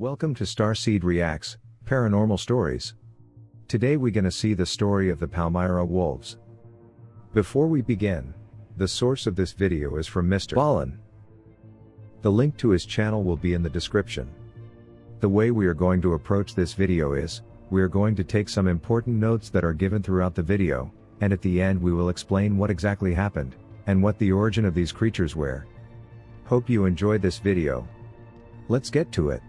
Welcome to StarSeed Reacts, Paranormal Stories. Today we're gonna see the story of the Palmyra Wolves. Before we begin, the source of this video is from MrBallen. The link to his channel will be in the description. The way we are going to approach this video is, we are going to take some important notes that are given throughout the video, and at the end we will explain what exactly happened, and what the origin of these creatures were. Hope you enjoyed this video. Let's get to it.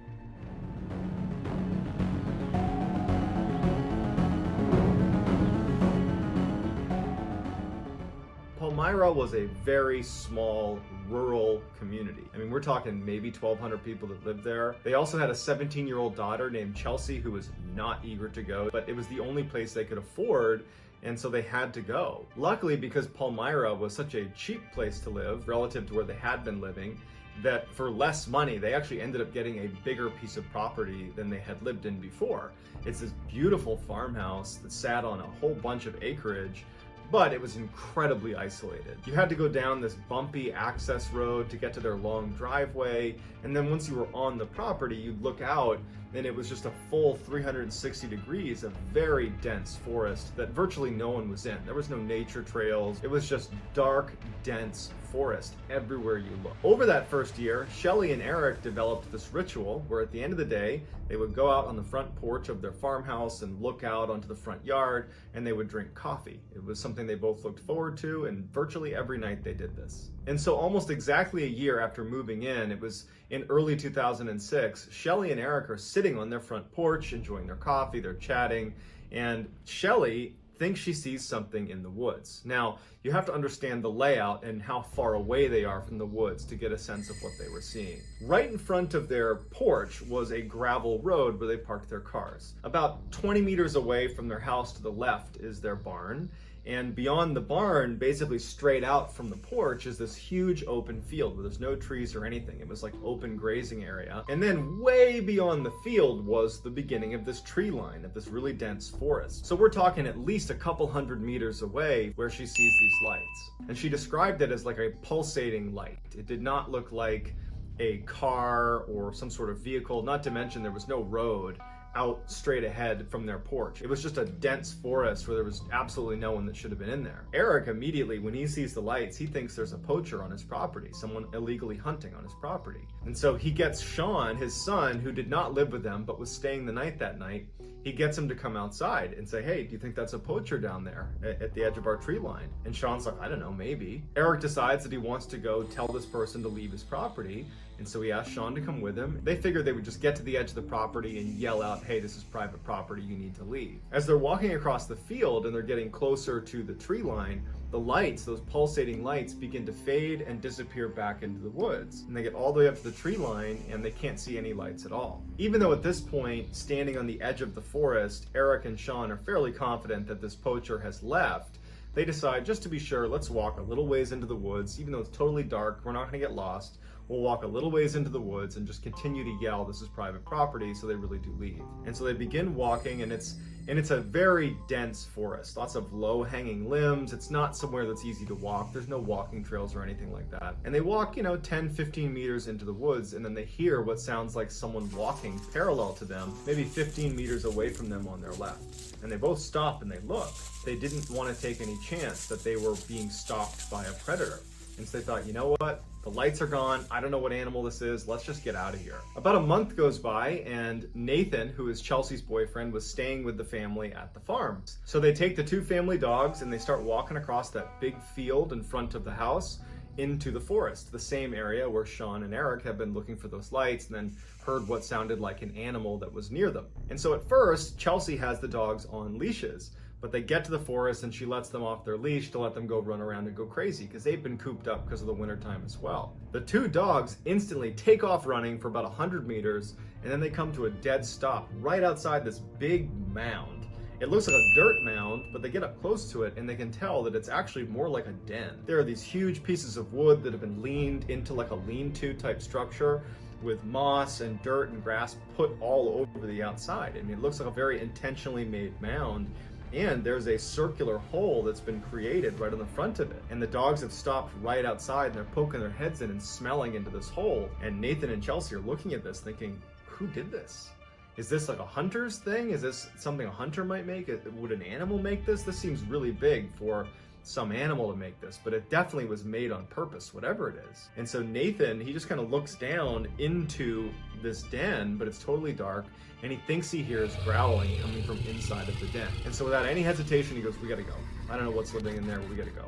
Palmyra was a very small rural community. I mean, we're talking maybe 1,200 people that lived there. They also had a 17-year-old daughter named Chelsea who was not eager to go, but it was the only place they could afford, and so they had to go. Luckily, because Palmyra was such a cheap place to live relative to where they had been living, that for less money, they actually ended up getting a bigger piece of property than they had lived in before. It's this beautiful farmhouse that sat on a whole bunch of acreage, but it was incredibly isolated. You had to go down this bumpy access road to get to their long driveway, and then once you were on the property, you'd look out and it was just a full 360 degrees of very dense forest that virtually no one was in. There was no nature trails. It was just dark, dense forest everywhere you look. Over that first year, Shelley and Eric developed this ritual where at the end of the day, they would go out on the front porch of their farmhouse and look out onto the front yard, and they would drink coffee. It was something they both looked forward to, and virtually every night they did this. And so almost exactly a year after moving in, it was in early 2006, Shelley and Eric are sitting on their front porch, enjoying their coffee, they're chatting, and Shelley thinks she sees something in the woods. Now, you have to understand the layout and how far away they are from the woods to get a sense of what they were seeing. Right in front of their porch was a gravel road where they parked their cars. About 20 meters away from their house to the left is their barn. And beyond the barn, basically straight out from the porch, is this huge open field where there's no trees or anything. It was like open grazing area. And then way beyond the field was the beginning of this tree line, of this really dense forest. So we're talking at least a couple hundred meters away where she sees these lights. And she described it as like a pulsating light. It did not look like a car or some sort of vehicle, not to mention there was no road out straight ahead from their porch. It was just a dense forest where there was absolutely no one that should have been in there. Eric immediately, when he sees the lights, he thinks there's a poacher on his property, someone illegally hunting on his property. And so he gets Sean, his son, who did not live with them but was staying the night that night, he gets him to come outside and say, hey, do you think that's a poacher down there at the edge of our tree line? And Sean's like, I don't know, maybe. Eric decides that he wants to go tell this person to leave his property, and so he asked Sean to come with him. They figured they would just get to the edge of the property and yell out, hey, this is private property, you need to leave. As they're walking across the field and they're getting closer to the tree line, the lights, those pulsating lights, begin to fade and disappear back into the woods. And they get all the way up to the tree line and they can't see any lights at all. Even though at this point, standing on the edge of the forest, Eric and Sean are fairly confident that this poacher has left, they decide, just to be sure, let's walk a little ways into the woods. Even though it's totally dark, we're not gonna get lost. We'll walk a little ways into the woods and just continue to yell, this is private property, so they really do leave. And so they begin walking, and it's a very dense forest, lots of low-hanging limbs. It's not somewhere that's easy to walk. There's no walking trails or anything like that. And they walk, 10, 15 meters into the woods, and then they hear what sounds like someone walking parallel to them, maybe 15 meters away from them on their left. And they both stop and they look. They didn't want to take any chance that they were being stalked by a predator. And so they thought, you know what? The lights are gone. I don't know what animal this is. Let's just get out of here. About a month goes by, and Nathan, who is Chelsea's boyfriend, was staying with the family at the farm. So they take the two family dogs and they start walking across that big field in front of the house into the forest, the same area where Sean and Eric have been looking for those lights and then heard what sounded like an animal that was near them. And so at first, Chelsea has the dogs on leashes, but they get to the forest and she lets them off their leash to let them go run around and go crazy because they've been cooped up because of the wintertime as well. The two dogs instantly take off running for about 100 meters, and then they come to a dead stop right outside this big mound. It looks like a dirt mound, but they get up close to it and they can tell that it's actually more like a den. There are these huge pieces of wood that have been leaned into like a lean-to type structure with moss and dirt and grass put all over the outside. I mean, it looks like a very intentionally made mound. And there's a circular hole that's been created right on the front of it. And the dogs have stopped right outside and they're poking their heads in and smelling into this hole. And Nathan and Chelsea are looking at this thinking, who did this? Is this like a hunter's thing? Is this something a hunter might make? Would an animal make this? This seems really big for some animal to make this, but it definitely was made on purpose, whatever it is. And so Nathan, he just kind of looks down into this den, but it's totally dark, and he thinks he hears growling coming from inside of the den. And so without any hesitation, he goes, we gotta go. I don't know what's living in there, but we gotta go.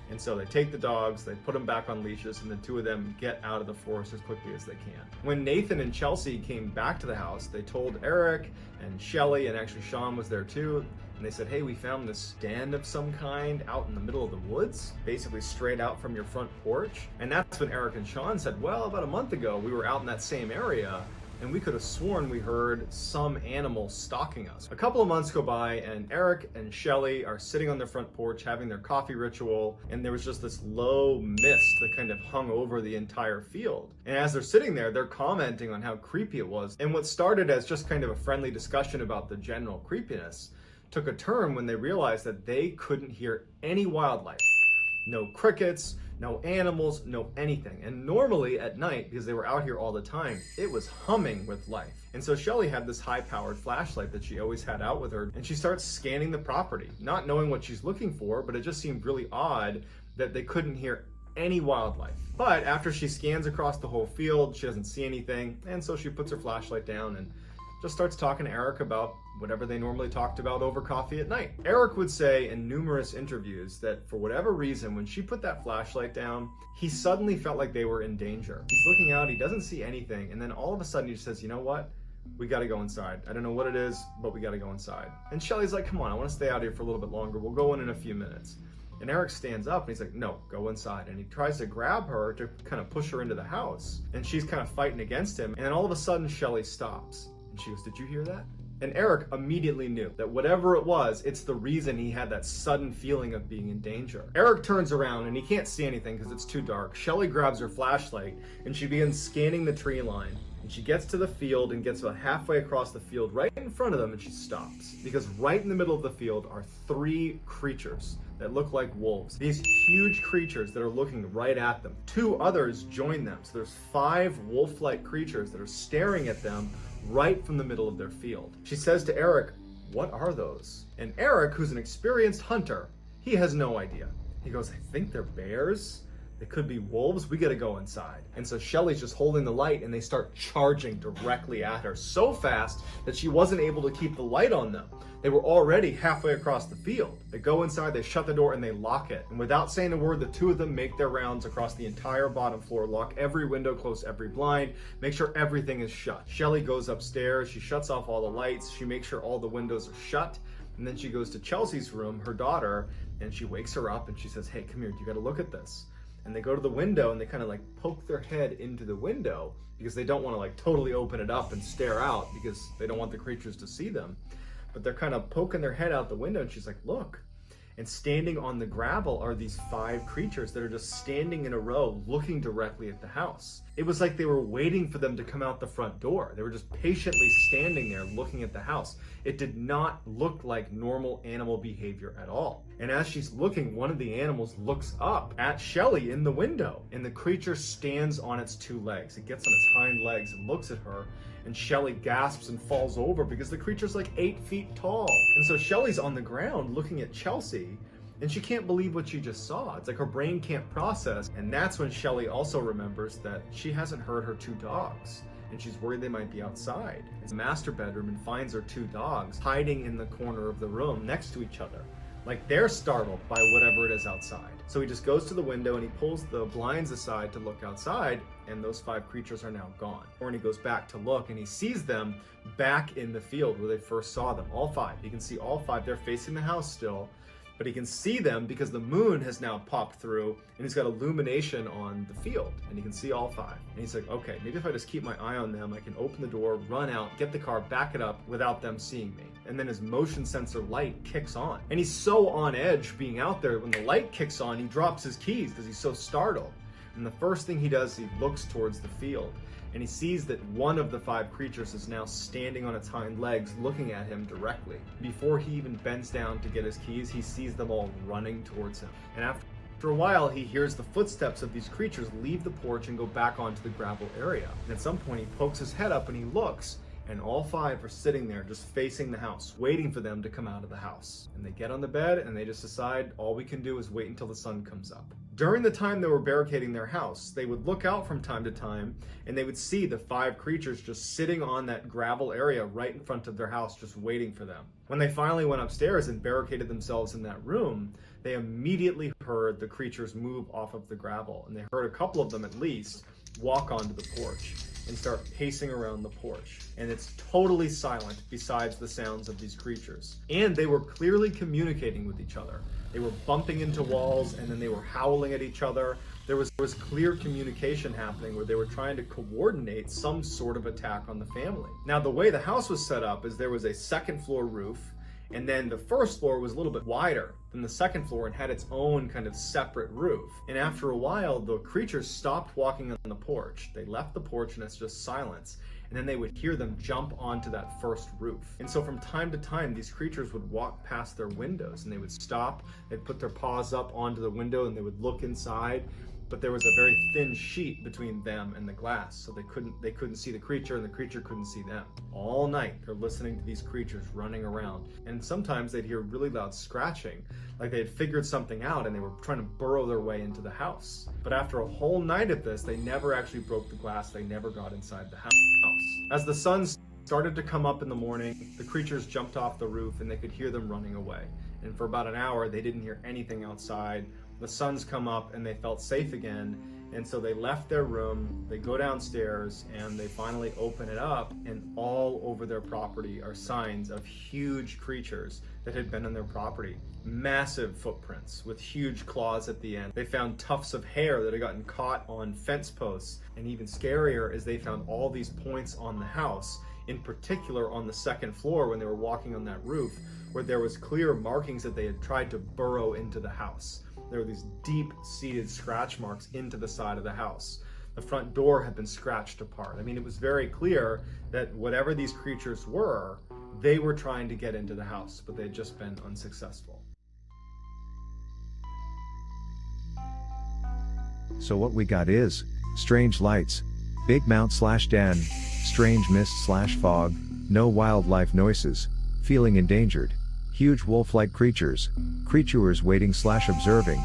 And so they take the dogs, they put them back on leashes, and the two of them get out of the forest as quickly as they can. When Nathan and Chelsea came back to the house, they told Eric and Shelly, and actually Sean was there too, and they said, hey, we found this den of some kind out in the middle of the woods, basically straight out from your front porch. And that's when Eric and Sean said, well, about a month ago, we were out in that same area, and we could have sworn we heard some animal stalking us. A couple of months go by, and Eric and Shelly are sitting on their front porch having their coffee ritual, and there was just this low mist that kind of hung over the entire field. And as they're sitting there, they're commenting on how creepy it was. And what started as just kind of a friendly discussion about the general creepiness took a turn when they realized that they couldn't hear any wildlife. No crickets, no animals, no anything. And normally at night, because they were out here all the time, it was humming with life. And so Shelly had this high-powered flashlight that she always had out with her, and she starts scanning the property, not knowing what she's looking for, but it just seemed really odd that they couldn't hear any wildlife. But after she scans across the whole field, she doesn't see anything, and so she puts her flashlight down and just starts talking to Eric about whatever they normally talked about over coffee at night. Eric would say in numerous interviews that for whatever reason, when she put that flashlight down, he suddenly felt like they were in danger. He's looking out, he doesn't see anything, and then all of a sudden he just says, you know what? We gotta go inside. I don't know what it is, but we gotta go inside. And Shelly's like, come on, I wanna stay out here for a little bit longer. We'll go in a few minutes. And Eric stands up and he's like, no, go inside. And he tries to grab her to kind of push her into the house. And she's kind of fighting against him. And then all of a sudden, Shelly stops. And she goes, did you hear that? And Eric immediately knew that whatever it was, it's the reason he had that sudden feeling of being in danger. Eric turns around and he can't see anything because it's too dark. Shelly grabs her flashlight and she begins scanning the tree line. And she gets to the field and gets about halfway across the field right in front of them, and she stops. Because right in the middle of the field are three creatures that look like wolves. These huge creatures that are looking right at them. Two others join them. So there's 5 wolf-like creatures that are staring at them right from the middle of their field. She says to Eric, what are those? And Eric, who's an experienced hunter, he has no idea. He goes, I think they're bears. They could be wolves. We gotta go inside. And so Shelly's just holding the light and they start charging directly at her so fast that she wasn't able to keep the light on them. They were already halfway across the field. They go inside, they shut the door, and they lock it. And without saying a word, the two of them make their rounds across the entire bottom floor, lock every window, close every blind, make sure everything is shut. Shelly goes upstairs, she shuts off all the lights, she makes sure all the windows are shut, and then she goes to Chelsea's room, her daughter, and she wakes her up and she says, hey, come here, you gotta look at this. And they go to the window and they kind of like poke their head into the window because they don't want to like totally open it up and stare out because they don't want the creatures to see them. But they're kind of poking their head out the window and she's like, look. And standing on the gravel are these 5 creatures that are just standing in a row looking directly at the house. It was like they were waiting for them to come out the front door. They were just patiently standing there looking at the house. It did not look like normal animal behavior at all. And as she's looking, one of the animals looks up at Shelly in the window, and the creature stands on its 2 legs. It gets on its hind legs and looks at her, and Shelly gasps and falls over because the creature's like 8 feet tall. And so Shelly's on the ground looking at Chelsea, and she can't believe what she just saw. It's like her brain can't process. And that's when Shelly also remembers that she hasn't heard her 2 dogs. And she's worried they might be outside. It's a master bedroom and finds her 2 dogs hiding in the corner of the room next to each other. Like they're startled by whatever it is outside. So he just goes to the window and he pulls the blinds aside to look outside, and those 5 creatures are now gone. Or he goes back to look and he sees them back in the field where they first saw them, all 5. You can see all 5, they're facing the house still, but he can see them because the moon has now popped through and he's got illumination on the field and he can see all 5. And he's like, okay, maybe if I just keep my eye on them, I can open the door, run out, get the car, back it up without them seeing me. And then his motion sensor light kicks on. And he's so on edge being out there, when the light kicks on, he drops his keys because he's so startled. And the first thing he does, he looks towards the field. And he sees that one of the 5 creatures is now standing on its hind legs looking at him directly. Before he even bends down to get his keys, he sees them all running towards him. And after After a while, he hears the footsteps of these creatures leave the porch and go back onto the gravel area. And at some point, he pokes his head up and he looks, and all 5 are sitting there just facing the house, waiting for them to come out of the house. And they get on the bed and they just decide all we can do is wait until the sun comes up. During the time they were barricading their house, they would look out from time to time and they would see the 5 creatures just sitting on that gravel area right in front of their house, just waiting for them. When they finally went upstairs and barricaded themselves in that room, they immediately heard the creatures move off of the gravel, and they heard a couple of them at least walk onto the porch and start pacing around the porch. And it's totally silent besides the sounds of these creatures. And they were clearly communicating with each other. They were bumping into walls and then they were howling at each other. There was clear communication happening where they were trying to coordinate some sort of attack on the family. Now, the way the house was set up is there was a second floor roof, and then the first floor was a little bit wider than the second floor and had its own kind of separate roof. And after a while, the creatures stopped walking on the porch. They left the porch and it's just silence. And then they would hear them jump onto that first roof. And so from time to time, these creatures would walk past their windows and they would stop, they'd put their paws up onto the window and they would look inside. But there was a very thin sheet between them and the glass, so they couldn't see the creature and the creature couldn't see them. All night they're listening to these creatures running around, and sometimes they'd hear really loud scratching, like they had figured something out and they were trying to burrow their way into the house. But after a whole night of this, they never actually broke the glass, they never got inside the house. As the sun started to come up in the morning, the creatures jumped off the roof and they could hear them running away. And for about an hour, they didn't hear anything outside. The sun's come up and they felt safe again. And so they left their room, they go downstairs, and they finally open it up, and all over their property are signs of huge creatures that had been on their property. Massive footprints with huge claws at the end. They found tufts of hair that had gotten caught on fence posts. And even scarier is they found all these points on the house, in particular on the second floor when they were walking on that roof, where there was clear markings that they had tried to burrow into the house. There were these deep-seated scratch marks into the side of the house. The front door had been scratched apart. I mean, it was very clear that whatever these creatures were, they were trying to get into the house, but they had just been unsuccessful. So what we got is strange lights, big mount/den, strange mist/fog, no wildlife noises, feeling endangered, huge wolf-like creatures, creatures waiting/observing,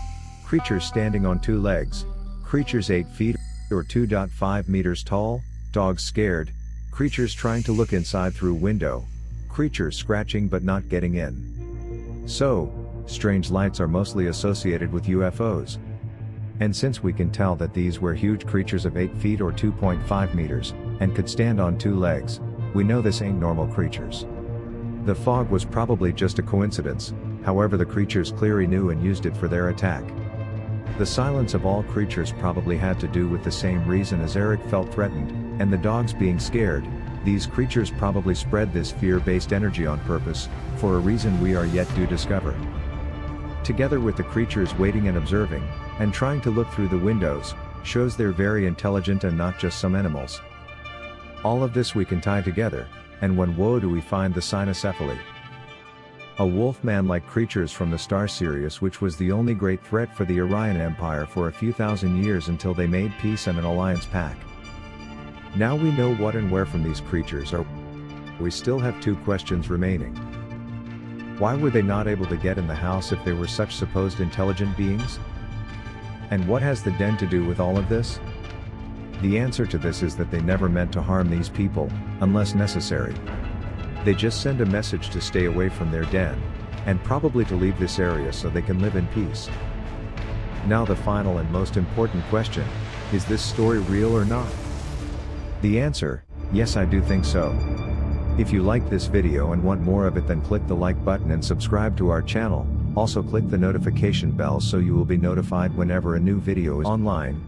creatures standing on 2 legs, creatures 8 feet or 2.5 meters tall, dogs scared, creatures trying to look inside through window, creatures scratching but not getting in. So, strange lights are mostly associated with UFOs. And since we can tell that these were huge creatures of 8 feet or 2.5 meters, and could stand on 2 legs, we know this ain't normal creatures. The fog was probably just a coincidence, however the creatures clearly knew and used it for their attack. The silence of all creatures probably had to do with the same reason as Eric felt threatened, and the dogs being scared. These creatures probably spread this fear-based energy on purpose, for a reason we are yet to discover. Together with the creatures waiting and observing, and trying to look through the windows, shows they're very intelligent and not just some animals. All of this we can tie together, and when woe do we find the Cynocephaly. A wolf-man-like creatures from the star Sirius, which was the only great threat for the Orion Empire for a few thousand years until they made peace and an alliance pact. Now we know what and where from these creatures are. We still have 2 questions remaining. Why were they not able to get in the house if they were such supposed intelligent beings? And what has the den to do with all of this? The answer to this is that they never meant to harm these people, unless necessary. They just send a message to stay away from their den, and probably to leave this area so they can live in peace. Now the final and most important question, is this story real or not? The answer, yes, I do think so. If you like this video and want more of it, then click the like button and subscribe to our channel. Also click the notification bell so you will be notified whenever a new video is online.